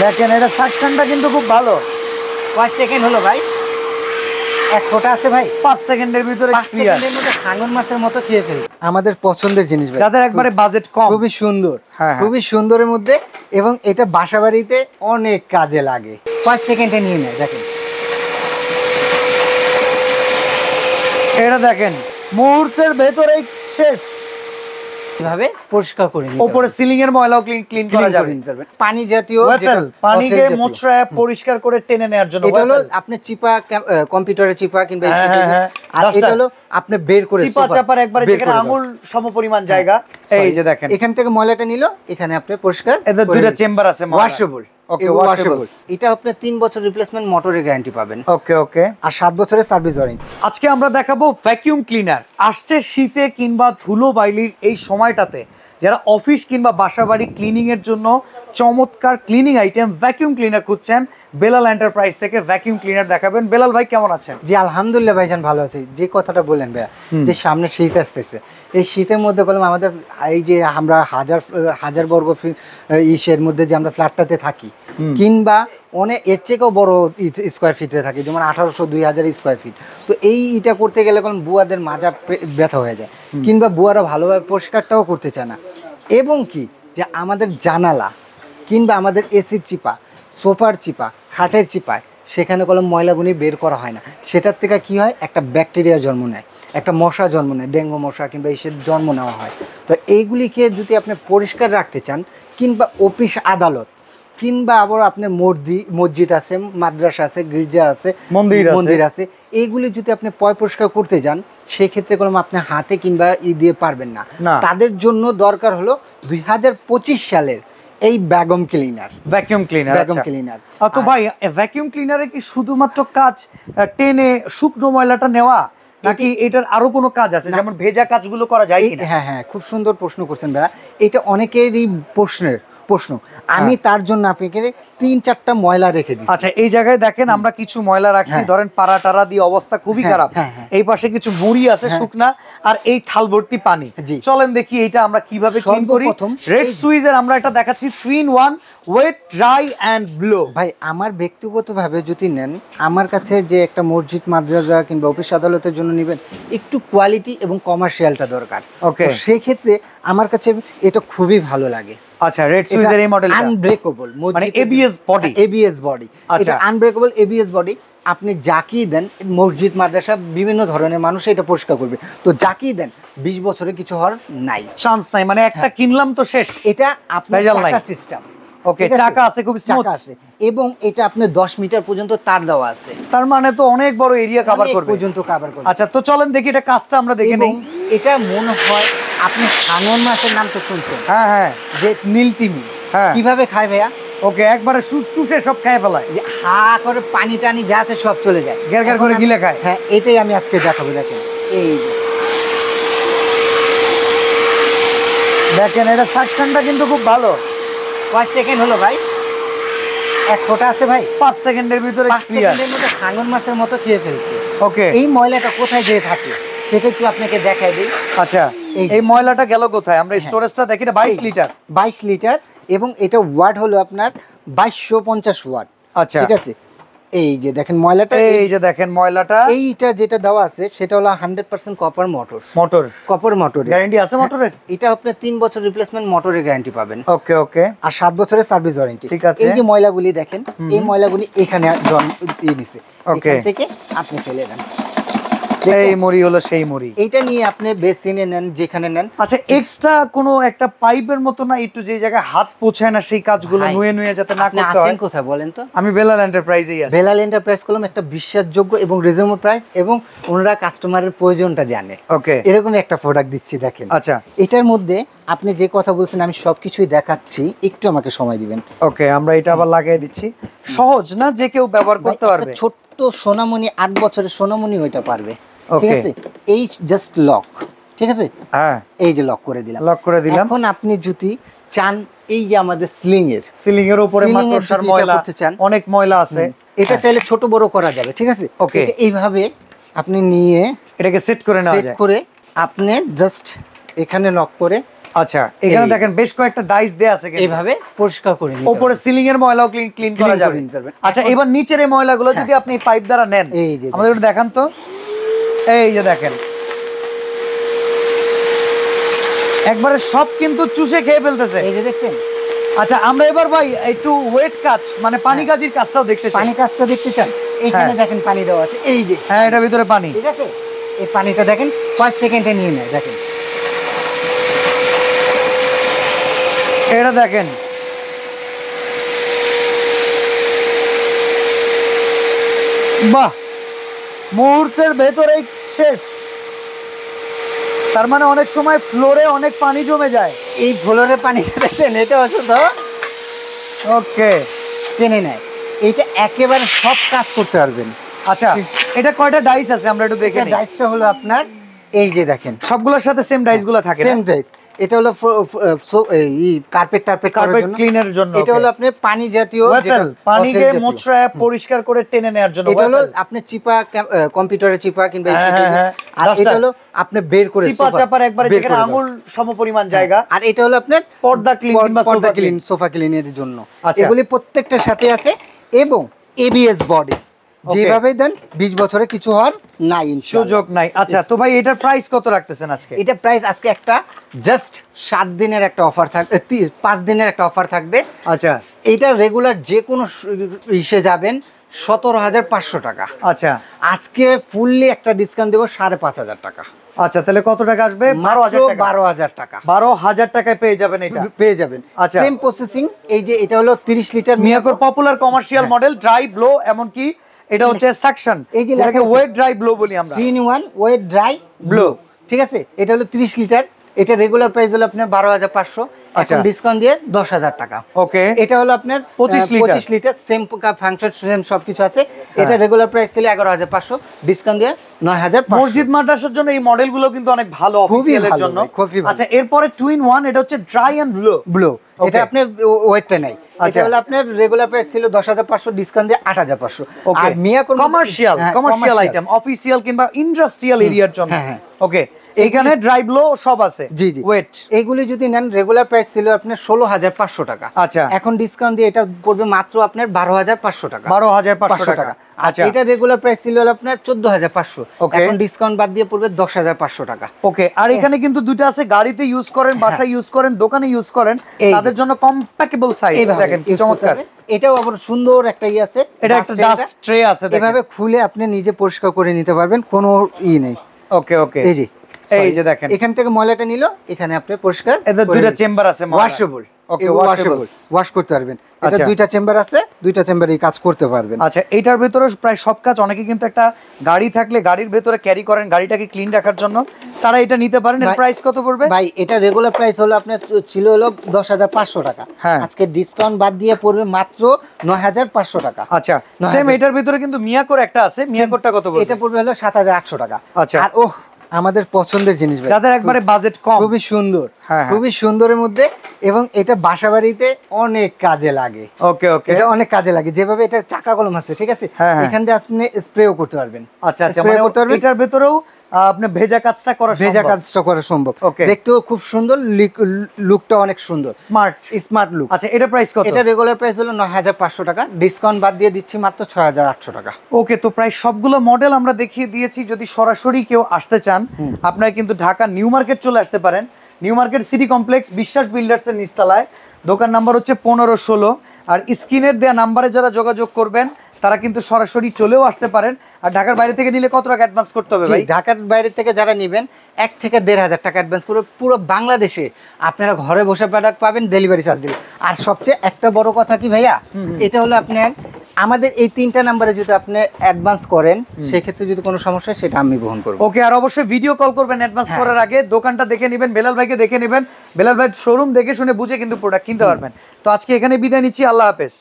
দেখেন এটা সাকশনটা কিন্তু খুব ভালো। কয় সেকেন্ড হলো ভাই? এক ফোঁটা আছে ভাই, 5 সেকেন্ডের ভিতরে 5 সেকেন্ডের মধ্যে ভাঙন মাছের মতো খেয়ে ফেলে। আমাদের পছন্দের জিনিস ভাই, যাদের একবারে বাজেট কম, খুবই সুন্দর। হ্যাঁ, খুবই সুন্দরের মধ্যে, এবং এটা বাসা বাড়িতে অনেক কাজে লাগে। 5 সেকেন্ডে নিয়ে নেয়। দেখেন এটা দেখেন মুহূর্তের ভেতরেই শেষ। এভাবে পরিষ্কার করে নিতে উপরে সিলিং এর ময়লাও ক্লিন করা যাবে। পানি জাতীয় পানিকে মোচড়ায় পরিষ্কার করে টেনে নেওয়ার জন্য। এটা হলো আপনি চিপা, কম্পিউটারে চিপা কিংবা আর এটা হলো আপনি বের করে চিপা চাপার একবারে যেখানে আঙুল সমপরিমাণ জায়গা, এই যে দেখেন এখান থেকে ময়লাটা নিল, এখানে আপনি পরিষ্কার। এদের দুইটা চেম্বার আছে, ওয়াশেবল। ওকে, ওয়াশেবল। এটা আপনি 3 বছর রিপ্লেসমেন্ট মোটরের গ্যারান্টি পাবেন। ওকে ওকে। আর 7 বছরের সার্ভিস ওয়ারেন্টি। আজকে আমরা দেখাবো ভ্যাকিউম ক্লিনার। আসছে শীতে কিংবা ধুলো বাইলির এই সময়টাতে যারা অফিস কিংবা বাসাবাড়ি ক্লিনিং এর জন্য চমৎকার ক্লিনিং আইটেম ভ্যাকিউম ক্লিনার খুঁজছেন, বেলাল এন্টারপ্রাইজ থেকে ভ্যাকিউম ক্লিনার দেখাবেন। বেলাল ভাই কেমন আছেন? জি আলহামদুলিল্লাহ ভাইজান, ভালো আছি। যে কথাটা বললেন ভাইয়া, যে সামনে শীত আসতেছে, এই শীতের মধ্যে বললাম আমাদের এই যে আমরা হাজার বর্গ ইসের মধ্যে যে আমরা ফ্ল্যাটটাতে থাকি, কিংবা অনেক এর থেকেও বড় স্কোয়ার ফিটে থাকে, যেমন 1800-2000 স্কোয়ার ফিট। তো এইটা করতে গেলে কোন বুয়াদের মাজা ব্যথা হয়ে যায়, কিংবা বুয়ারা ভালোভাবে পরিষ্কারটাও করতে চায় না। এবং কি যে আমাদের জানালা কিংবা আমাদের এসির চিপা, সোফার চিপা, খাটের চিপায় সেখানে কোনো ময়লাগুনি বের করা হয় না। সেটার থেকে কি হয়, একটা ব্যাকটেরিয়া জন্ম নেয়, একটা মশা জন্ম নেয়, ডেঙ্গু মশা কিংবা এসের জন্ম নেওয়া হয়। তো এইগুলিকে যদি আপনি পরিষ্কার রাখতে চান, কিংবা অফিস আদালত, কিংবা আবার আপনার মসজিদ আছে, মাদ্রাসা আছে, গির্জা আছে, মন্দির আছে, এইগুলি যদি আপনি পরিষ্কার করতে যান, সেক্ষেত্রে কোনো আপনি হাতে কিংবা দিয়ে পারবেন না। তাদের জন্য দরকার হলো 2025 সালের এই ভ্যাকুয়াম ক্লিনার। তো ভাই ভ্যাকুয়াম ক্লিনারে কি শুধুমাত্র কাজ টেনে শুকনো ময়লাটা নেওয়া, নাকি এটার আরো কোনো কাজ আছে, যেমন ভেজা কাজগুলো করা যায় কিনা? হ্যাঁ, খুব সুন্দর প্রশ্ন করছেন ভাইয়া। এটা অনেকেরই প্রশ্ন। আমি তার জন্য আপনাকে 3-4টা ময়লা রেখে দিচ্ছি। আচ্ছা, এই জায়গায় দেখেন আমরা কিছু ময়লা রাখছি, ধরেন পাড়া টারা দিয়ে অবস্থা খুবই খারাপ। এই পাশে কিছু মুড়ি আছে শুকনা, আর এই থাল ভর্তি পানি। চলেন দেখি এটা আমরা কিভাবে ক্লিন করি। রেড সুইজের আমরা এটা দেখাচ্ছি 3-in-1 wait, dry and blow. ভাই আমার ব্যক্তিগতভাবে যদি নেন, আমার কাছে যে একটা মসজিদ, মাদ্রাসা কিংবা অফিস আদালতের জন্য নেবেন, একটু কোয়ালিটি এবং কমার্শিয়ালটা দরকার। ওকে, সেই ক্ষেত্রে আমার কাছে এটা খুবই ভালো লাগে। আচ্ছা, রেড সুইজের এই মডেলটা আনব্রেকেবল, মানে এবিএস বডি। আচ্ছা, আনব্রেকেবল এবিএস বডি। আপনি যাকেই দেন, মসজিদ, মাদ্রাসা, বিভিন্ন ধরনের মানুষ এটা পরিষ্কার করবে। তো যাকেই দেন 20 বছরে কিছু হওয়ার নাই, চান্স নাই। মানে একটা কিনলাম তো শেষ। এটা আপনার চাকা সিস্টেম। ওকে, চাকা আছে, খুব স্মুথ আছে, এবং এটা আপনার 10 মিটার পর্যন্ত তার দেওয়া আছে। তার মানে তো অনেক বড় এরিয়া কভার করবে। আচ্ছা, তো চলেন দেখি এটা কাজটা আমরা দেখে নেই। এটা মনে হয় আপনি ভাঙন মাছের নাম তো শুনছেন? হ্যাঁ, যে নীলতিমি কিভাবে খায় ভাইয়া? ওকে, একবারে চুষে সব খেয়ে ফেলায়, হা করে পানি টানি যা আছে সব চলে যায়, গেরগের করে গিলে খায়। হ্যাঁ, এটাই আমি আজকে দেখাবো। দেখেন এটা সাকশনটা কিন্তু খুব ভালো। কয় সেকেন্ড হলো ভাই? এক ফোঁটা আছে ভাই, 5 সেকেন্ডের ভিতরে 5 সেকেন্ডের মধ্যে ভাঙন মাছের মতো খেয়ে ফেলছে। ওকে, এই ময়লাটা কোথায় যেয়ে থাকে সেটা একটু আপনাকে দেখাই দিই। আচ্ছা, এই ময়লাটা গেল কোথায়? আমরা স্টোরেজটা দেখি। 22 লিটার, এবং এটা ওয়াট হলো আপনার 2250 ওয়াট। আচ্ছা, ঠিক আছে। এই যে দেখেন ময়লাটা, এইটা যেটা দেওয়া আছে সেটা হলো 100% কপার মোটর। গ্যারান্টি আছে মোটরের? এটা আপনি 3 বছর রিপ্লেসমেন্ট মোটরের গ্যারান্টি পাবেন। ওকে, আর 7 বছরের সার্ভিস ওয়ারেন্টি। ঠিক আছে। এই যে ময়লাগুলি দেখেন, এই ময়লাগুলি এখানে নিছে, এখান থেকে আপনি ফেলে দেন। এই মুড়ি হলো সেই মুড়ি, এইটা নিয়ে আপনি বেসিনে নেন, যেখানে নেন। আচ্ছা, এক্সট্রা কোনো একটা পাইপের মতো না, একটু যে জায়গায় হাত পৌঁছায় না সেই কাজগুলো নুয়ে যাতে না করতে হয়? কোথায় বলেন তো? আমি বেলাল এন্টারপ্রাইজেই আছি। বেলাল এন্টারপ্রাইজ করলাম একটা বিশ্বাসযোগ্য এবং রিজনেবল প্রাইস, এবং ওনারা কাস্টমারের প্রয়োজনটা জানে। ওকে, এরকম একটা প্রোডাক্ট দিচ্ছি দেখেন। আচ্ছা, এটার মধ্যে আপনি যে কথা বলছেন আমি সবকিছুই দেখাচ্ছি, একটু আমাকে সময় দিবেন। ওকে, আমরা এটা আবার লাগিয়ে দিচ্ছি। সহজ না, যে কেউ ব্যবহার করতে পারবে। ছোট্ট সোনামণি, 8 বছরের সোনামণি ওইটা পারবে। ঠিক আছে, এই জাস্ট লক। ঠিক আছে, হ্যাঁ, এই যে লক করে দিলাম। এখন আপনি যদি চান, এই যে আমাদের সিলিং এর উপরে মাকড়সার ময়লা, অনেক ময়লা আছে, এটা চাইলে ছোট বড় করা যাবে। ঠিক আছে, ওকে, এইভাবে আপনি নিয়ে এটাকে সেট করে নেওয়া যায়। সেট করে আপনি জাস্ট এখানে লক করে আচ্ছা, এখানে দেখেন বেশ কয়েকটা ডাইস দেয়া আছে, এইভাবে পরিষ্কার করে নিতে উপরে সিলিং এর ময়লাও ক্লিন করা যাবে। আচ্ছা, এবার নিচের এই ময়লাগুলো যদি আপনি পাইপ দ্বারা নেন, এই যে আমাদের একটু দেখান তো। এই যে দেখেন, একবারে সব কিন্তু চুষে খেয়ে ফেলতেছে, এই যে দেখছেন। আচ্ছা, আমরা এবার ভাই একটু ওয়েট কাজ মানে পানি কাজের কাজটাও দেখতে চাই। পানি কাজটা দেখতে চান? এইখানে দেখেন পানি দেওয়া আছে, এই যে। হ্যাঁ, এটার ভিতরে পানি, ঠিক আছে। এই পানিটা দেখেন 5 সেকেন্ডে নিয়ে নেয়, দেখেন। এটা দেখেন, বাহ, মুহূর্তের ভেতরেই শেষ। তার মানে অনেক সময় ফ্লোরে অনেক পানি জমে যায়। এই ফ্লোরে পানি দেখেন, এটা ওষুধ ওকে, টেনে নেয়। এইটা একেবারে সব কাজ করতে পারবেন। আচ্ছা, এটা কয়টা ডাইস আছে আমরা একটু দেখে নিই। ডাইসটা হলো আপনার, এই যে দেখেন, সবগুলোর সাথে সেম ডাইসগুলো থাকে, সেম ডাইস। এটা হলো কার্পেট করার জন্য, ক্লিনের জন্য। এটা হলো আপনার পানি জাতীয়, পানিকে মোচড়ায় পরিষ্কার করে টেনে নেওয়ার জন্য। এটা হলো আপনি চিপা, কম্পিউটারে চিপা কিংবা আর এটা হলো আপনি বের করে চিপা চাপার একবারে যেখানে আঙুল সমপরিমাণ জায়গা। আর এটা হলো আপনার পর্দা ক্লিন কিংবা সোফা ক্লিনের জন্য। এগুলি প্রত্যেকটার সাথে আছে এবং এবিএস বডি। যেভাবে দেন 20 বছরে কিছু হওয়ার নাই, সুযোগ নাই। আচ্ছা, তো ভাই এটার প্রাইস কত রাখতেছেন আজকে? এটা প্রাইস আজকে একটা জাস্ট 7 দিনের একটা অফার থাকবে, 5 দিনের একটা অফার থাকবে। আচ্ছা, এটা রেগুলার যে কোনো ইসে যাবেন 17,500 টাকা। আচ্ছা, আজকে ফুললি একটা ডিসকাউন্ট দেবো 5,500 টাকা। আচ্ছা, তাহলে কত টাকা আসবে? 12,000 টাকা। 12,000 টাকায় পেয়ে যাবেন এটা, পেয়ে যাবেন। আচ্ছা, সেম প্রসেসিং। এই যে এটা হলো 30 লিটার মিয়াকোর popular commercial model, dry blow, এমন কি এটা হচ্ছে সাকশন, এই যে এটাকে ওয়েট ড্রাই ব্লো বলি আমরা, 3-in-1 ওয়েট ড্রাই ব্লো। ঠিক আছে, এটা হলো 30 লিটার। এটা রেগুলার প্রাইস হলো আপনার 12,500, এখন ডিসকাউন্ট দিয়ে 10,000 টাকা। ওকে, এটা হলো আপনার 25 লিটার, সেম ফাংশন সেম সবকিছু আছে। এটা রেগুলার প্রাইস ছিল 11,500, ডিসকাউন্ট দিয়ে 9,500। মসজিদ মাদ্রাসার জন্য এই মডেলগুলো কিন্তু অনেক ভালো অফিসিয়ালের জন্য। আচ্ছা, এরপরে 2-in-1, এটা হচ্ছে ড্রাই এন্ড ব্লো। এটা আপনার ওয়েটটা নাই। এটা হলো আপনার রেগুলার প্রাইস ছিল 10,500, ডিসকাউন্ট দিয়ে 8,500। আর মিয়াকোর কমার্শিয়াল আইটেম, অফিসিয়াল কিংবা ইন্ডাস্ট্রিয়াল এরিয়ার জন্য। ওকে, এইখানে ড্রাই ব্লো সব আছে। জি জি, ওয়েট। এইগুলি যদি নেন রেগুলার প্রাইস ছিল আপনার 16,500 টাকা। আচ্ছা, এখন ডিসকাউন্ট দিয়ে এটা পড়বে মাত্র আপনার 12,500 টাকা। 12,500 টাকা। আচ্ছা, এটা রেগুলার প্রাইস ছিল আপনার 14,500, এখন ডিসকাউন্ট বাদ দিয়ে পড়বে 10,500 টাকা। ওকে, আর এখানে কিন্তু দুটো আছে, গাড়িতে ইউজ করেন, বাসায় ইউজ করেন, দোকানে ইউজ করেন, তাদের জন্য কম্প্যাক্টেবল সাইজ। দেখেন কি চমৎকার। এটাও আবার সুন্দর একটা আছে, এটা একটা ডাস্ট ট্রে আছে, এভাবে খুলে আপনি নিজে পরিষ্কার করে নিতে পারবেন, কোনো নেই। ওকে ওকে, এই যে দেখেন, এখান থেকে ময়লাটা নিল, এখানে আপনি পরিষ্কার। এদের দুইটা চেম্বার আছে, ওয়াশেবল। ওকে, ওয়াশ করতে পারবেন। এটা দুইটা চেম্বার আছে, দুইটা চেম্বারেই কাজ করতে পারবেন। আচ্ছা, এটার ভিতরে প্রায় সব কাজ, অনেকে কিন্তু একটা গাড়ি থাকলে গাড়ির ভিতরে ক্যারি করেন গাড়িটাকে ক্লিন রাখার জন্য, তারা এটা নিতে পারেন। এর প্রাইস কত পড়বে ভাই? এটা রেগুলার প্রাইস হলো আপনার ছিল হলো 10,500 টাকা, আজকে ডিসকাউন্ট বাদ দিয়ে পড়বে মাত্র 9,500 টাকা। আচ্ছা, সেম এটার ভিতরে কিন্তু মিয়াকোর একটা আছে, মিয়াকোরটা কত পড়বে? এটা পড়বে হলো 7,800 টাকা। আচ্ছা, আর আমাদের পছন্দের জিনিস ভাই, যাদের একবারে বাজেট কম, খুবই সুন্দর, খুবই সুন্দরের মধ্যে, এবং এটা বাসাবাড়িতে অনেক কাজে লাগে। ওকে ওকে, এটা অনেক কাজে লাগে। যেভাবে এটা চাকা কলম আছে, ঠিক আছে, এখান দিয়ে আপনি স্প্রেও করতে পারবেন। আচ্ছা আচ্ছা, মানে এটার ভিতরেও আপনি ভেজা কাজটা করা সম্ভব। দেখতেও খুব সুন্দর, লুকটা অনেক সুন্দর, স্মার্ট লুক। আচ্ছা, এটা প্রাইস কত? এটা রেগুলার প্রাইস হলো 9,500 টাকা, ডিসকাউন্ট বাদ দিয়ে দিচ্ছি মাত্র 6,800 টাকা। ওকে, তো প্রায় সবগুলো মডেল আমরা দেখিয়ে দিয়েছি। যদি সরাসরি কেউ আসতে চান, আপনারা কিন্তু ঢাকা নিউ মার্কেট চলে আসতে পারেন। নিউ মার্কেট সিটি কমপ্লেক্স, বিশ্বাস বিল্ডার্স এর নিচতলায়। দোকান নাম্বার হচ্ছে 1516। আর স্ক্রিনের দেয়া নাম্বারে যারা যোগাযোগ করবেন তারা কিন্তু সরাসরি চলেও আসতে পারেন। আর ঢাকার বাইরে থেকে নিলে কত টাকা অ্যাডভান্স করতে হবে ভাই? ঢাকার বাইরে থেকে যারা নেবেন 1 থেকে 1,500 টাকা অ্যাডভান্স করে পুরো বাংলাদেশে আপনারা ঘরে বসে প্রোডাক্ট পাবেন, ডেলিভারি চার্জ দিলে। আর সবচেয়ে একটা বড় কথা কি ভাইয়া, এটা হলো আপনার আমাদের এই 3টা নাম্বারে যদি আপনি অ্যাডভান্স করেন, সেই ক্ষেত্রে যদি কোনো সমস্যা হয় সেটা আমি বহন করব। ওকে, আর অবশ্যই ভিডিও কল করবেন অ্যাডভান্স করার আগে, দোকানটা দেখে নেবেন, বেলাল ভাইকে দেখে নেবেন, বেলাল ভাই শোরুম দেখে শুনে বুঝে কিন্তু প্রোডাক্ট কিনতে পারবেন। তো আজকে এখানে বিদায় নিচ্ছি, আল্লাহ হাফেজ।